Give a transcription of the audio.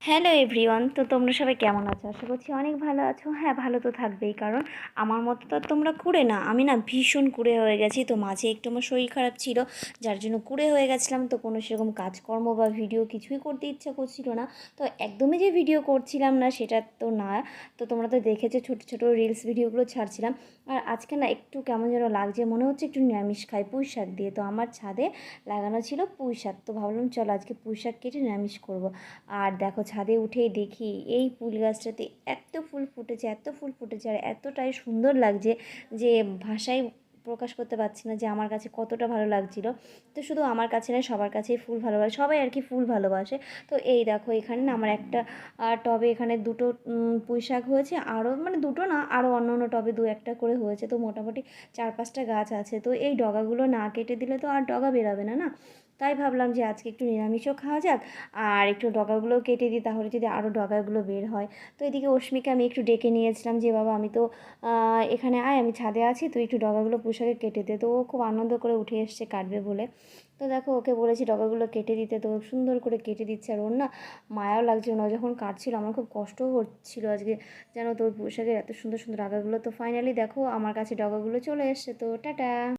Hello everyone, তো তোমরা সবাই কেমন আছো? আশা করছি অনেক ভালো আছো। হ্যাঁ, ভালো তো থাকবেই, কারণ আমার মতো তো আর তোমরা কুঁড়ে না। আমি না ভীষণ কুঁড়ে হয়ে গেছি। তো মাঝে একটু আমার শরীর খারাপ ছিল, যার জন্য কুঁড়ে হয়ে গেছিলাম। তো কোনো সেরকম কাজকর্ম বা ভিডিও কিছুই করতে ইচ্ছা করছিল না। তো একদমই যে ভিডিও করছিলাম না সেটা তো না। তো তোমরা তো দেখেছো ছোটো ছোটো রিলস ভিডিওগুলো ছাড়ছিলাম। আর আজকে না একটু কেমন যেন লাগছে, মনে হচ্ছে একটু নিরামিষ খাই পুঁই শাক দিয়ে। তো আমার ছাদে লাগানো ছিল পুঁই শাক, তো ভাবলাম চলো আজকে পুঁই শাক কেটে নিরামিষ করবো। আর দেখো ছাদে উঠেই দেখি এই ফুল গাছটাতে এত ফুল ফুটেছে, এত ফুল ফুটেছে, আর এতটাই সুন্দর লাগছে যে ভাষায় প্রকাশ করতে পারছি না যে আমার কাছে কতটা ভালো লাগছিল। তো শুধু আমার কাছে না, সবার কাছেই ফুল ভালোবাসে, সবাই আর কি ফুল ভালোবাসে। তো এই দেখো এখানে না আমার একটা টবে এখানে দুটো পুঁই শাক হয়েছে, আরও মানে দুটো না, আরও অন্য অন্য টবে দু একটা করে হয়েছে। তো মোটামুটি 4-5টা গাছ আছে। তো এই ডগাগুলো না কেটে দিলে তো আর ডগা বেরাবে না, না। তাই ভাবলাম যে আজকে একটু নিরামিষও খাওয়া যাক, আর একটু ডগাগুলোও কেটে দিই, তাহলে যদি আরও ডগাগুলো বের হয়। তো এদিকে অস্মিকে আমি একটু ডেকে নিয়েছিলাম যে বাবা আমি তো এখানে আয়, আমি ছাদে আছি, তুই একটু ডগাগুলো পুঁইশাকে কেটে দে। তো ও খুব আনন্দ করে উঠে এসছে কাটবে বলে। তো দেখো ওকে বলেছি ডগাগুলো কেটে দিতে, তো সুন্দর করে কেটে দিচ্ছে। আর ওর না মায়াও লাগছে, না যখন কাটছিল আমার খুব কষ্টও হচ্ছিলো আজকে, যেন তো ওই পুঁইশাকের এত সুন্দর সুন্দর ডগাগুলো। তো ফাইনালি দেখো আমার কাছে ডগাগুলো চলে এসছে। তো টাটা।